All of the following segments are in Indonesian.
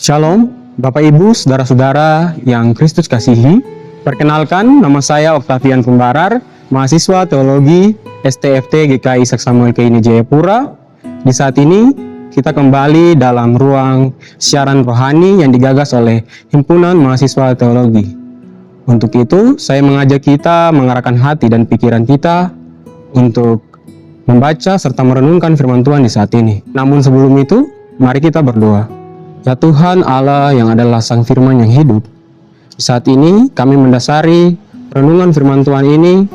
Shalom, Bapak Ibu, Saudara-saudara yang Kristus kasihi. Perkenalkan, nama saya Octavian Pembarar, mahasiswa teologi STFT GKI Ishak Samuel Keini Jayapura. Di saat ini, kita kembali dalam ruang siaran rohani yang digagas oleh Himpunan Mahasiswa Teologi. Untuk itu, saya mengajak kita mengarahkan hati dan pikiran kita untuk membaca serta merenungkan firman Tuhan di saat ini. Namun sebelum itu, mari kita berdoa. Ya Tuhan Allah yang adalah Sang Firman yang hidup, di saat ini kami mendasari renungan firman Tuhan ini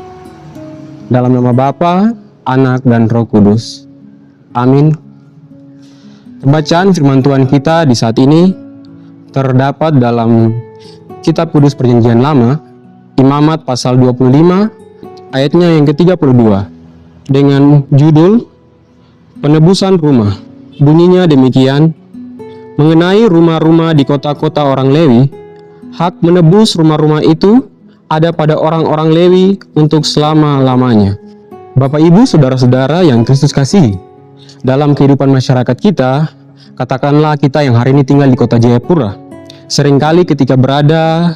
dalam nama Bapa, Anak, dan Roh Kudus. Amin. Pembacaan firman Tuhan kita di saat ini terdapat dalam Kitab Kudus Perjanjian Lama, Imamat pasal 25, ayatnya yang ke-32, dengan judul Penebusan Rumah. Bunyinya demikian: mengenai rumah-rumah di kota-kota orang Lewi, hak menebus rumah-rumah itu ada pada orang-orang Lewi untuk selama-lamanya. Bapak Ibu, saudara-saudara yang Kristus kasihi, dalam kehidupan masyarakat kita, katakanlah kita yang hari ini tinggal di kota Jayapura, seringkali ketika berada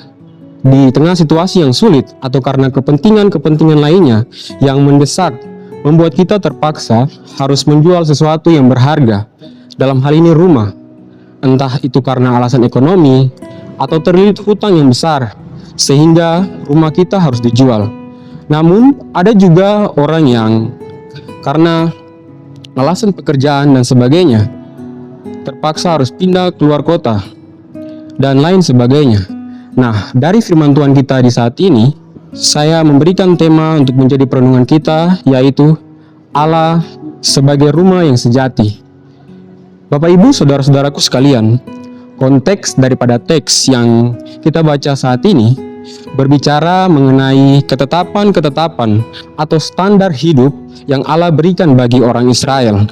di tengah situasi yang sulit atau karena kepentingan-kepentingan lainnya yang mendesak, membuat kita terpaksa harus menjual sesuatu yang berharga, dalam hal ini rumah. Entah itu karena alasan ekonomi atau terlilit hutang yang besar sehingga rumah kita harus dijual. Namun ada juga orang yang karena alasan pekerjaan dan sebagainya terpaksa harus pindah keluar kota dan lain sebagainya. Nah, dari firman Tuhan kita di saat ini, saya memberikan tema untuk menjadi perenungan kita, yaitu Allah sebagai rumah yang sejati. Bapak Ibu, saudara-saudaraku sekalian, konteks daripada teks yang kita baca saat ini berbicara mengenai ketetapan-ketetapan atau standar hidup yang Allah berikan bagi orang Israel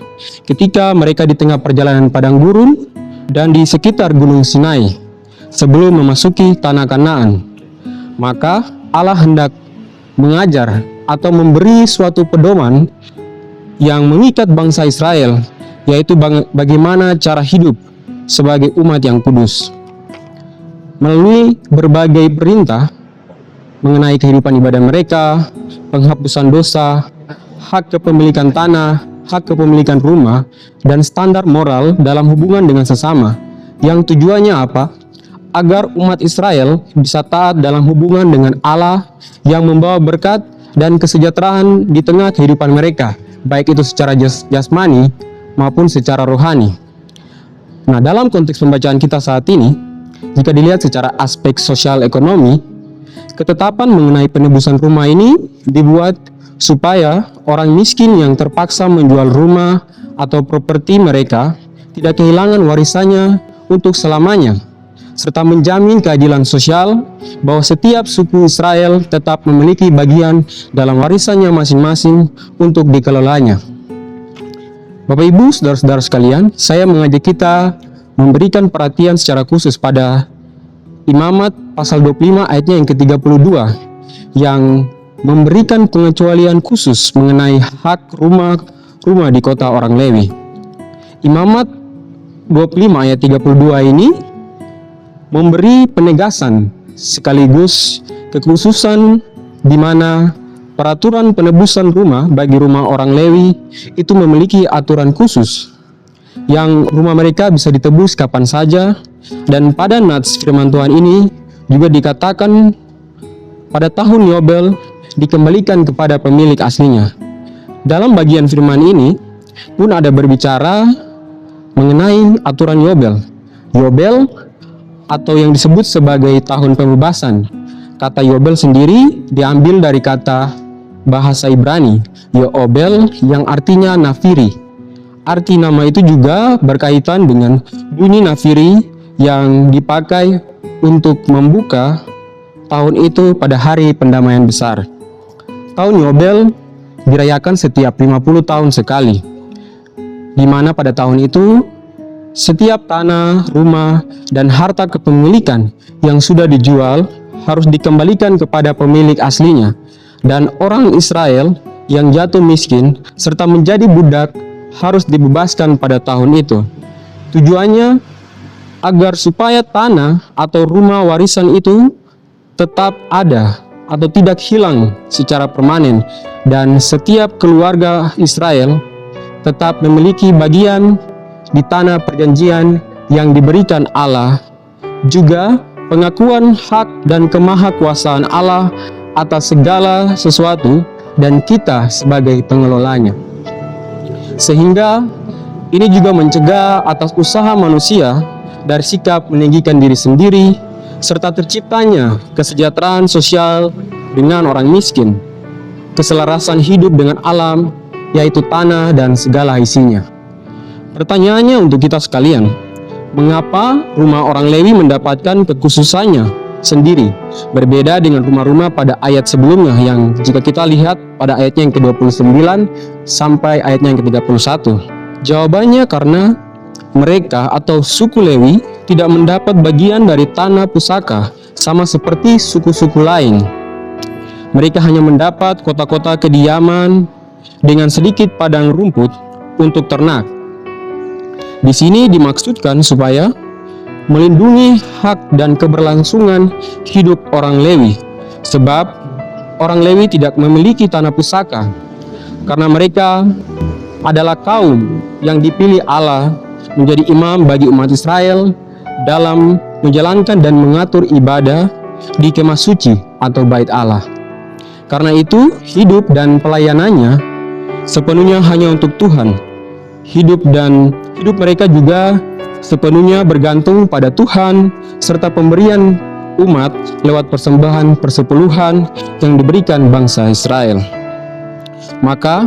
ketika mereka di tengah perjalanan padang gurun dan di sekitar Gunung Sinai sebelum memasuki tanah Kanaan. Maka Allah hendak mengajar atau memberi suatu pedoman yang mengikat bangsa Israel, yaitu bagaimana cara hidup sebagai umat yang kudus. Melalui berbagai perintah mengenai kehidupan ibadah mereka, penghapusan dosa, hak kepemilikan tanah, hak kepemilikan rumah, dan standar moral dalam hubungan dengan sesama. Yang tujuannya apa? Agar umat Israel bisa taat dalam hubungan dengan Allah yang membawa berkat dan kesejahteraan di tengah kehidupan mereka, baik itu secara jasmani maupun secara rohani. Nah, dalam konteks pembacaan kita saat ini, jika dilihat secara aspek sosial ekonomi, ketetapan mengenai penebusan rumah ini dibuat supaya orang miskin yang terpaksa menjual rumah atau properti mereka tidak kehilangan warisannya untuk selamanya, serta menjamin keadilan sosial bahwa setiap suku Israel tetap memiliki bagian dalam warisannya masing-masing untuk dikelolanya. Bapak Ibu, saudara-saudara sekalian, saya mengajak kita memberikan perhatian secara khusus pada Imamat pasal 25 ayatnya yang ke-32 yang memberikan pengecualian khusus mengenai hak rumah di kota orang Lewi. Imamat 25 ayat 32 ini memberi penegasan sekaligus kekhususan di mana peraturan penebusan rumah bagi rumah orang Lewi itu memiliki aturan khusus yang rumah mereka bisa ditebus kapan saja, dan pada nats firman Tuhan ini juga dikatakan pada tahun Yobel dikembalikan kepada pemilik aslinya. Dalam bagian firman ini pun ada berbicara mengenai aturan Yobel. Yobel atau yang disebut sebagai tahun pembebasan. Kata Yobel sendiri diambil dari kata bahasa Ibrani Yobel yang artinya nafiri. Arti nama itu juga berkaitan dengan bunyi nafiri yang dipakai untuk membuka tahun itu pada hari pendamaian besar. Tahun Yobel dirayakan setiap 50 tahun sekali, di mana pada tahun itu setiap tanah, rumah, dan harta kepemilikan yang sudah dijual harus dikembalikan kepada pemilik aslinya, dan orang Israel yang jatuh miskin serta menjadi budak harus dibebaskan pada tahun itu. Tujuannya agar supaya tanah atau rumah warisan itu tetap ada atau tidak hilang secara permanen, dan setiap keluarga Israel tetap memiliki bagian di tanah perjanjian yang diberikan Allah, juga pengakuan hak dan kemahakuasaan Allah atas segala sesuatu dan kita sebagai pengelolanya. Sehingga ini juga mencegah atas usaha manusia dari sikap meninggikan diri sendiri, serta terciptanya kesejahteraan sosial dengan orang miskin, keselarasan hidup dengan alam, yaitu tanah dan segala isinya. Pertanyaannya untuk kita sekalian, mengapa rumah orang Lewi mendapatkan kekhususannya sendiri, berbeda dengan rumah-rumah pada ayat sebelumnya yang jika kita lihat pada ayatnya yang ke-29 sampai ayatnya yang ke-31? Jawabannya karena mereka atau suku Lewi tidak mendapat bagian dari tanah pusaka sama seperti suku-suku lain. Mereka hanya mendapat kota-kota kediaman dengan sedikit padang rumput untuk ternak. Di sini dimaksudkan supaya melindungi hak dan keberlangsungan hidup orang Lewi, sebab orang Lewi tidak memiliki tanah pusaka karena mereka adalah kaum yang dipilih Allah menjadi imam bagi umat Israel dalam menjalankan dan mengatur ibadah di kemah suci atau bait Allah. Karena itu, hidup dan pelayanannya sepenuhnya hanya untuk Tuhan. Hidup mereka juga sepenuhnya bergantung pada Tuhan serta pemberian umat lewat persembahan persepuluhan yang diberikan bangsa Israel. Maka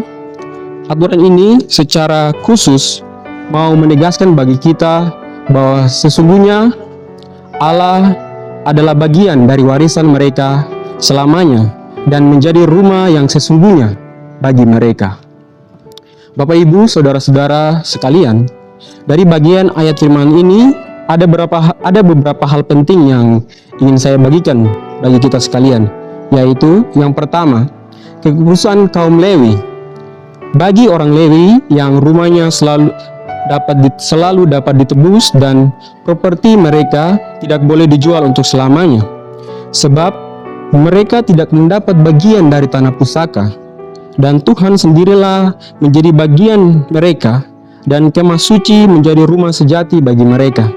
aturan ini secara khusus mau menegaskan bagi kita bahwa sesungguhnya Allah adalah bagian dari warisan mereka selamanya dan menjadi rumah yang sesungguhnya bagi mereka. Bapak, Ibu, saudara-saudara sekalian, dari bagian ayat firman ini ada beberapa hal penting yang ingin saya bagikan bagi kita sekalian, yaitu yang pertama, kekhususan kaum Lewi. Bagi orang Lewi yang rumahnya selalu dapat ditebus dan properti mereka tidak boleh dijual untuk selamanya, sebab mereka tidak mendapat bagian dari tanah pusaka, dan Tuhan sendirilah menjadi bagian mereka, dan kemah suci menjadi rumah sejati bagi mereka.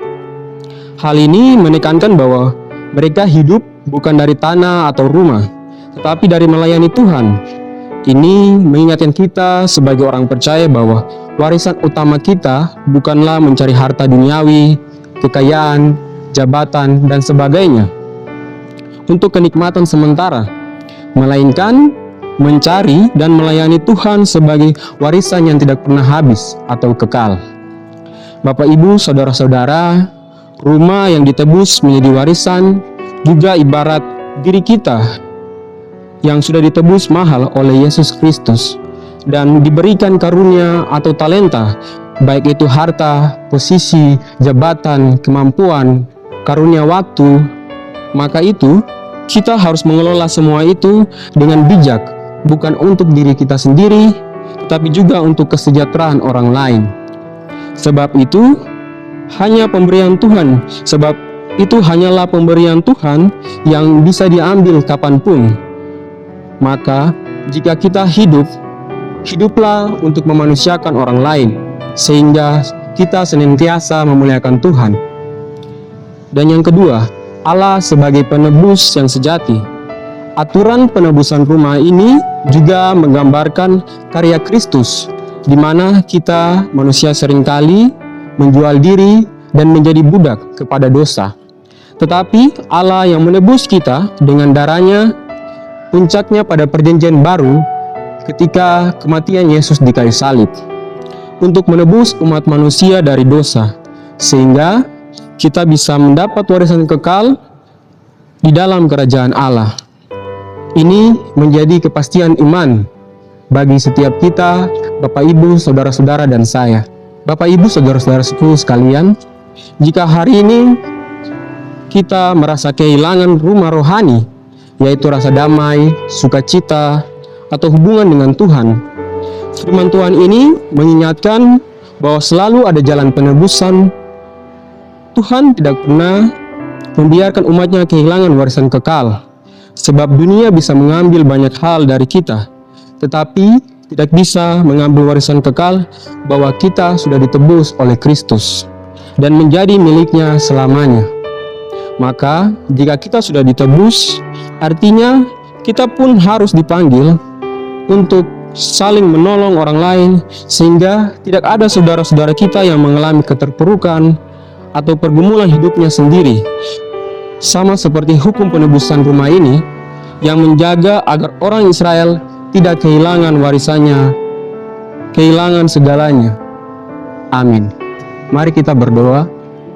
Hal ini menekankan bahwa mereka hidup bukan dari tanah atau rumah, tetapi dari melayani Tuhan. Ini mengingatkan kita sebagai orang percaya bahwa warisan utama kita bukanlah mencari harta duniawi, kekayaan, jabatan, dan sebagainya untuk kenikmatan sementara, melainkan mencari dan melayani Tuhan sebagai warisan yang tidak pernah habis atau kekal. Bapak, Ibu, saudara-saudara, rumah yang ditebus menjadi warisan juga ibarat diri kita yang sudah ditebus mahal oleh Yesus Kristus dan diberikan karunia atau talenta, baik itu harta, posisi, jabatan, kemampuan, karunia waktu. Maka itu kita harus mengelola semua itu dengan bijak, bukan untuk diri kita sendiri, tetapi juga untuk kesejahteraan orang lain. Sebab itu hanyalah pemberian Tuhan yang bisa diambil kapanpun. Maka jika kita hiduplah untuk memanusiakan orang lain, sehingga kita senantiasa memuliakan Tuhan. Dan yang kedua, Allah sebagai penebus yang sejati. Aturan penebusan rumah ini juga menggambarkan karya Kristus, di mana kita manusia seringkali menjual diri dan menjadi budak kepada dosa. Tetapi Allah yang menebus kita dengan darahnya, puncaknya pada perjanjian baru ketika kematian Yesus di kayu salib, untuk menebus umat manusia dari dosa, sehingga kita bisa mendapat warisan kekal di dalam kerajaan Allah. Ini menjadi kepastian iman bagi setiap kita, Bapak, Ibu, saudara-saudara, dan saya. Bapak, Ibu, saudara-saudaraku sekalian, jika hari ini kita merasa kehilangan rumah rohani, yaitu rasa damai, sukacita, atau hubungan dengan Tuhan, firman Tuhan ini mengingatkan bahwa selalu ada jalan penebusan Tuhan tidak pernah membiarkan umatnya kehilangan warisan kekal, sebab dunia bisa mengambil banyak hal dari kita, tetapi tidak bisa mengambil warisan kekal bahwa kita sudah ditebus oleh Kristus dan menjadi miliknya selamanya. Maka jika kita sudah ditebus, artinya kita pun harus dipanggil untuk saling menolong orang lain, sehingga tidak ada saudara-saudara kita yang mengalami keterpurukan atau pergumulan hidupnya sendiri. Sama seperti hukum penebusan rumah ini yang menjaga agar orang Israel tidak kehilangan warisannya, kehilangan segalanya. Amin. Mari kita berdoa.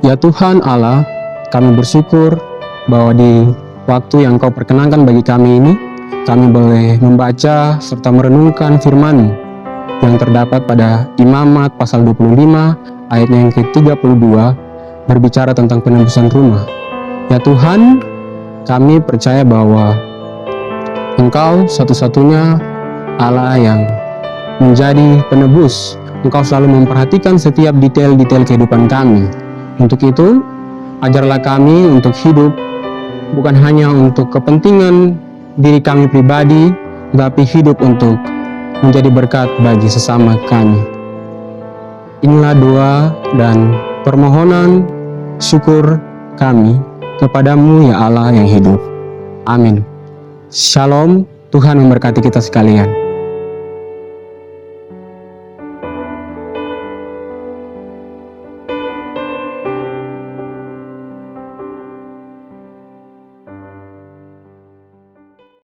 Ya Tuhan Allah, kami bersyukur bahwa di waktu yang Kau perkenankan bagi kami ini, kami boleh membaca serta merenungkan firman-Mu yang terdapat pada Imamat pasal 25 ayatnya yang ke-32 berbicara tentang penebusan rumah. Ya Tuhan, kami percaya bahwa Engkau satu-satunya Allah yang menjadi penebus. Engkau selalu memperhatikan setiap detail-detail kehidupan kami. Untuk itu, ajarlah kami untuk hidup bukan hanya untuk kepentingan diri kami pribadi, tetapi hidup untuk menjadi berkat bagi sesama kami. Inilah doa dan permohonan syukur kami kepadamu ya Allah yang hidup. Amin. Shalom, Tuhan memberkati kita sekalian.